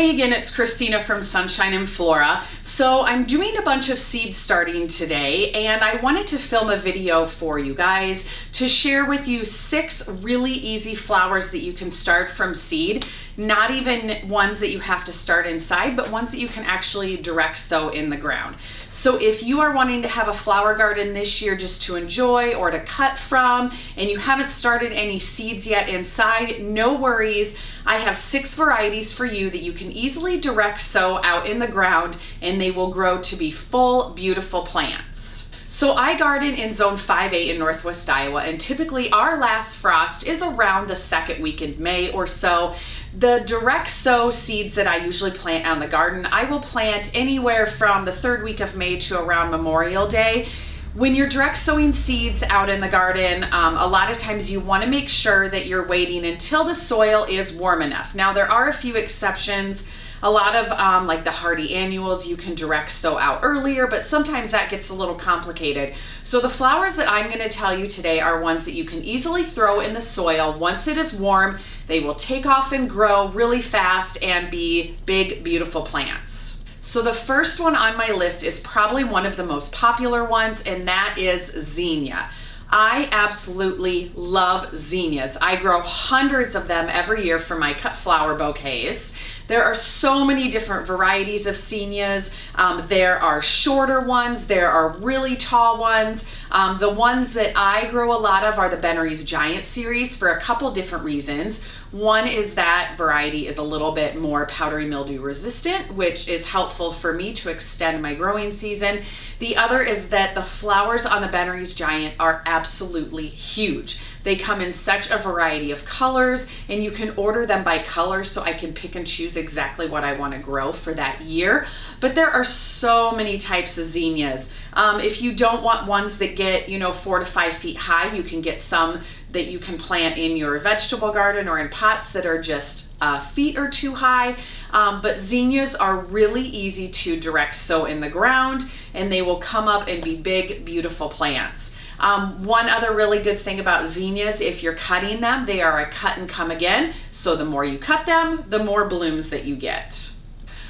Hey again, it's Christina from Sunshine and Flora. So I'm doing a bunch of seed starting today, and I wanted to film a video for you guys to share with you 6 really easy flowers that you can start from seed. Not even ones that you have to start inside, but ones that you can actually direct sow in the ground. So if you are wanting to have a flower garden this year just to enjoy or to cut from, and you haven't started any seeds yet inside, no worries. I have 6 varieties for you that you can easily direct sow out in the ground, and they will grow to be full, beautiful plants. So I garden in zone 5A in Northwest Iowa, and typically our last frost is around the 2nd week in May or so. The direct sow seeds that I usually plant out in the garden, I will plant anywhere from the 3rd week of May to around Memorial Day. When you're direct sowing seeds out in the garden, a lot of times you want to make sure that you're waiting until the soil is warm enough. Now there are a few exceptions. A lot of like the hardy annuals you can direct sow out earlier, but sometimes that gets a little complicated. So the flowers that I'm going to tell you today are ones that you can easily throw in the soil. Once it is warm, they will take off and grow really fast and be big, beautiful plants. So the first one on my list is probably one of the most popular ones, and that is zinnia. I absolutely love zinnias. I grow hundreds of them every year for my cut flower bouquets. There are so many different varieties of zinnias. There are shorter ones, there are really tall ones. The ones that I grow a lot of are the Bennery's Giant series for a couple different reasons. One is that variety is a little bit more powdery mildew resistant, which is helpful for me to extend my growing season. The other is that the flowers on the Bennery's Giant are absolutely huge. They come in such a variety of colors, and you can order them by color so I can pick and choose exactly what I want to grow for that year. But there are so many types of zinnias. If you don't want ones that get 4 to 5 feet high, you can get some that you can plant in your vegetable garden or in pots that are just a feet or 2 high. But zinnias are really easy to direct sow in the ground, and they will come up and be big, beautiful plants. One other really good thing about zinnias, if you're cutting them, they are a cut and come again. So the more you cut them, the more blooms that you get.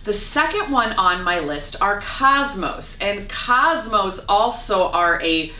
The second one on my list are cosmos, and cosmos also are a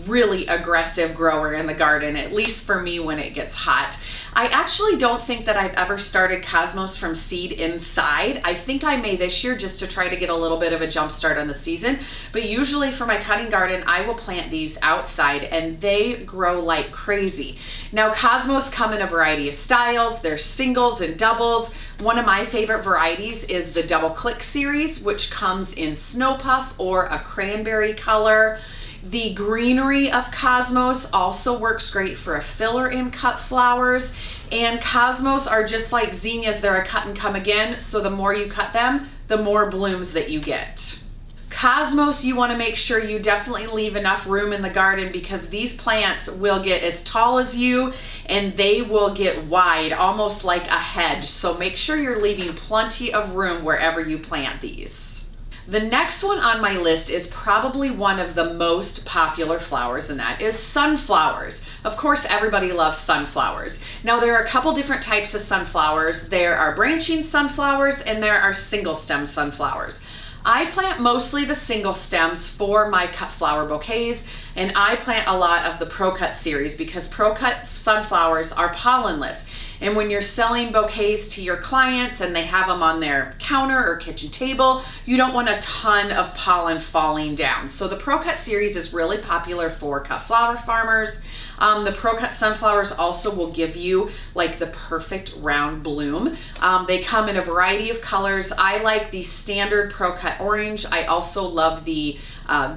really aggressive grower in the garden, at least for me when it gets hot. I actually don't think that I've ever started cosmos from seed inside. I think I may this year just to try to get a little bit of a jump start on the season, but usually for my cutting garden I will plant these outside, and they grow like crazy. Now cosmos come in a variety of styles. There's singles and doubles. One of my favorite varieties is the Double Click series, which comes in snow puff or a cranberry color. The greenery of cosmos also works great for a filler in cut flowers. And cosmos are just like zinnias, they're a cut and come again, so the more you cut them, the more blooms that you get. Cosmos, you want to make sure you definitely leave enough room in the garden, because these plants will get as tall as you and they will get wide, almost like a hedge. So make sure you're leaving plenty of room wherever you plant these. The next one on my list is probably one of the most popular flowers, and that is sunflowers. Of course, everybody loves sunflowers. Now, there are a couple different types of sunflowers. There are branching sunflowers and there are single stem sunflowers. I plant mostly the single stems for my cut flower bouquets, and I plant a lot of the Pro Cut series because Pro Cut sunflowers are pollenless. And when you're selling bouquets to your clients and they have them on their counter or kitchen table, you don't want a ton of pollen falling down. So the Pro Cut series is really popular for cut flower farmers. The Pro Cut sunflowers also will give you like the perfect round bloom. They come in a variety of colors. I like the standard Pro Cut orange. I also love the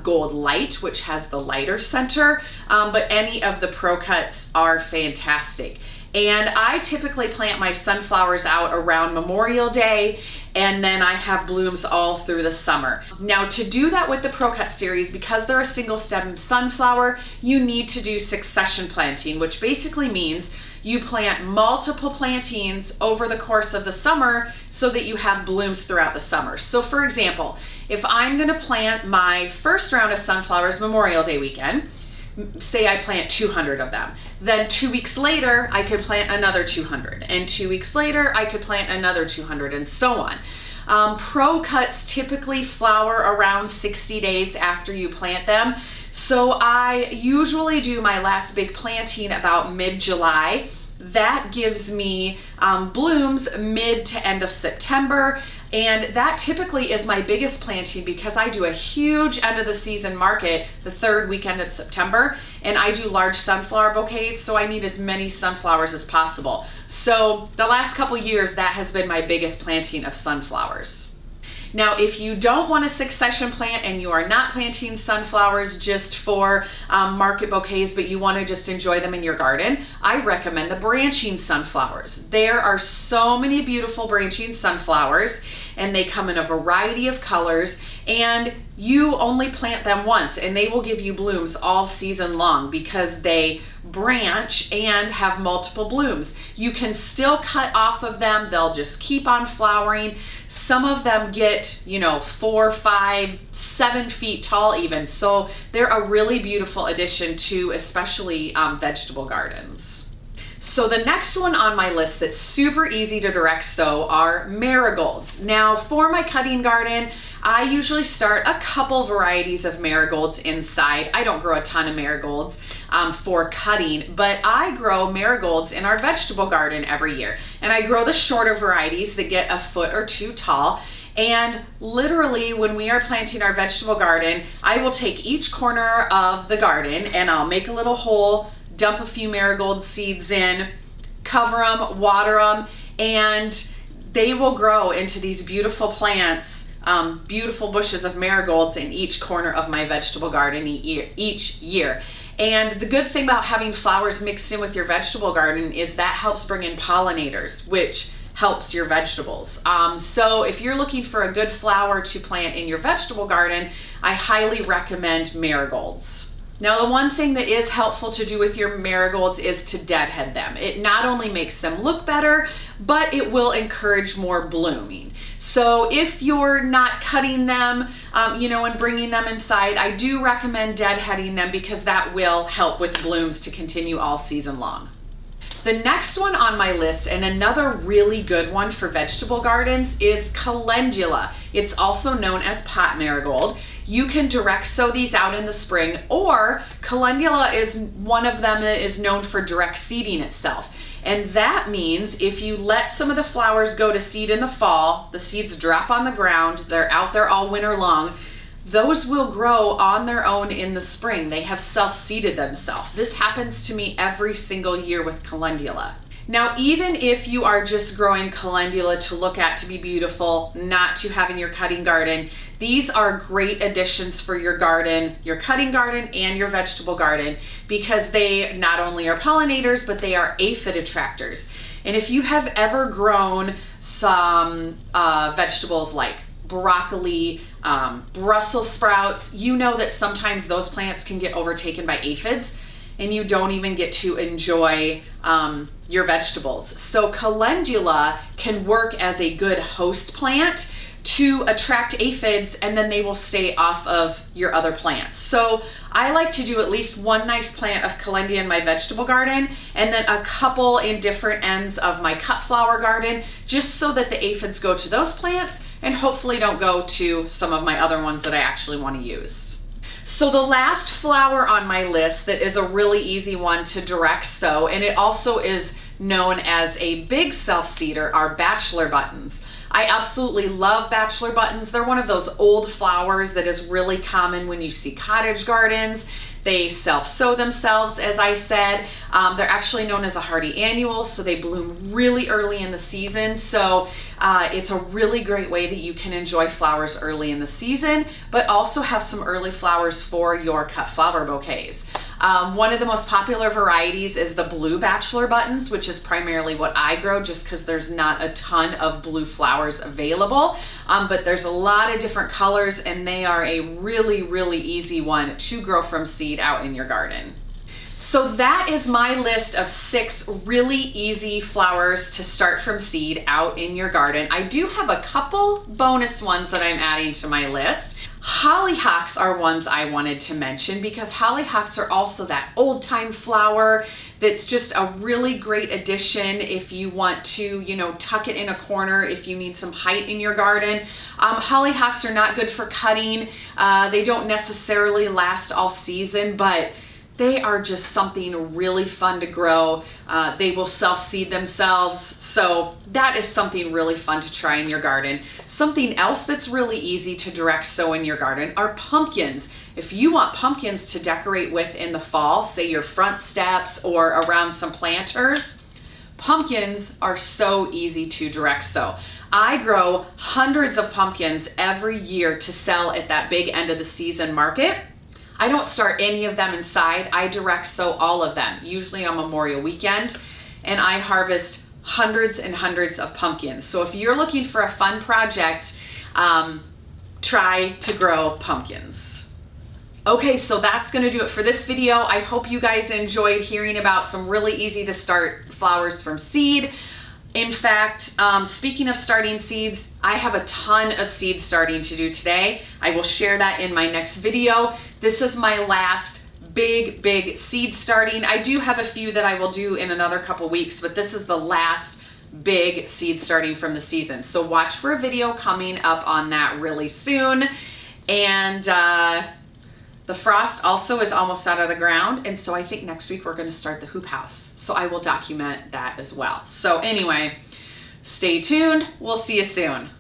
gold light, which has the lighter center, but any of the Pro Cuts are fantastic. And I typically plant my sunflowers out around Memorial Day, and then I have blooms all through the summer. Now, to do that with the Pro Cut series, because they're a single stem sunflower, you need to do succession planting, which basically means you plant multiple plantings over the course of the summer so that you have blooms throughout the summer. So for example, if I'm gonna plant my first round of sunflowers Memorial Day weekend, say I plant 200 of them. Then 2 weeks later, I could plant another 200. And 2 weeks later, I could plant another 200 and so on. Pro cuts typically flower around 60 days after you plant them. So I usually do my last big planting about mid-July. That gives me blooms mid to end of September. And that typically is my biggest planting because I do a huge end of the season market the third weekend of September, and I do large sunflower bouquets, so I need as many sunflowers as possible. So the last couple years, that has been my biggest planting of sunflowers. Now, if you don't want a succession plant and you are not planting sunflowers just for market bouquets, but you want to just enjoy them in your garden, I recommend the branching sunflowers. There are so many beautiful branching sunflowers, and they come in a variety of colors, and you only plant them once and they will give you blooms all season long because they branch and have multiple blooms. You can still cut off of them. They'll just keep on flowering. Some of them get, 4, 5, 7 feet tall even. So they're a really beautiful addition to especially vegetable gardens. So the next one on my list that's super easy to direct sow are marigolds. Now for my cutting garden, I usually start a couple varieties of marigolds inside. I don't grow a ton of marigolds for cutting, but I grow marigolds in our vegetable garden every year. And I grow the shorter varieties that get a foot or two tall. And literally when we are planting our vegetable garden, I will take each corner of the garden and I'll make a little hole, dump a few marigold seeds in, cover them, water them, and they will grow into these beautiful plants, beautiful bushes of marigolds in each corner of my vegetable garden each year. And the good thing about having flowers mixed in with your vegetable garden is that helps bring in pollinators, which helps your vegetables. So if you're looking for a good flower to plant in your vegetable garden, I highly recommend marigolds. Now, the one thing that is helpful to do with your marigolds is to deadhead them. It not only makes them look better, but it will encourage more blooming. So if you're not cutting them, and bringing them inside, I do recommend deadheading them because that will help with blooms to continue all season long. The next one on my list, and another really good one for vegetable gardens, is calendula. It's also known as pot marigold. You can direct sow these out in the spring, or calendula is one of them that is known for direct seeding itself. And that means if you let some of the flowers go to seed in the fall, the seeds drop on the ground, they're out there all winter long, those will grow on their own in the spring. They have self-seeded themselves. This happens to me every single year with calendula. Now, even if you are just growing calendula to look at to be beautiful, not to have in your cutting garden, these are great additions for your garden, your cutting garden and your vegetable garden, because they not only are pollinators, but they are aphid attractors. And if you have ever grown some vegetables like broccoli, Brussels sprouts, you know that sometimes those plants can get overtaken by aphids and you don't even get to enjoy your vegetables. So calendula can work as a good host plant to attract aphids, and then they will stay off of your other plants. So I like to do at least one nice plant of calendula in my vegetable garden, and then a couple in different ends of my cut flower garden, just so that the aphids go to those plants and hopefully don't go to some of my other ones that I actually want to use. So the last flower on my list that is a really easy one to direct sow, and it also is known as a big self-seeder, are bachelor buttons. I absolutely love bachelor buttons. They're one of those old flowers that is really common when you see cottage gardens. They self-sow themselves, as I said. They're actually known as a hardy annual, so they bloom really early in the season. So it's a really great way that you can enjoy flowers early in the season, but also have some early flowers for your cut flower bouquets. One of the most popular varieties is the blue bachelor buttons, which is primarily what I grow just because there's not a ton of blue flowers available. But there's a lot of different colors, and they are a really, really easy one to grow from seed out in your garden. So that is my list of 6 really easy flowers to start from seed out in your garden. I do have a couple bonus ones that I'm adding to my list. Hollyhocks are ones I wanted to mention because hollyhocks are also that old time flower that's just a really great addition if you want to, you know, tuck it in a corner if you need some height in your garden. Hollyhocks are not good for cutting. They don't necessarily last all season, but they are just something really fun to grow. They will self-seed themselves. So that is something really fun to try in your garden. Something else that's really easy to direct sow in your garden are pumpkins. If you want pumpkins to decorate with in the fall, say your front steps or around some planters, pumpkins are so easy to direct sow. I grow hundreds of pumpkins every year to sell at that big end of the season market. I don't start any of them inside. I direct sow all of them, usually on Memorial Weekend, and I harvest hundreds and hundreds of pumpkins. So if you're looking for a fun project, try to grow pumpkins. Okay, so that's gonna do it for this video. I hope you guys enjoyed hearing about some really easy to start flowers from seed. In fact, speaking of starting seeds, I have a ton of seed starting to do today. I will share that in my next video. This is my last big seed starting. I do have a few that I will do in another couple weeks, but this is the last big seed starting from the season. So watch for a video coming up on that really soon. And the frost also is almost out of the ground, and so I think next week we're going to start the hoop house. So I will document that as well. So anyway, stay tuned. We'll see you soon.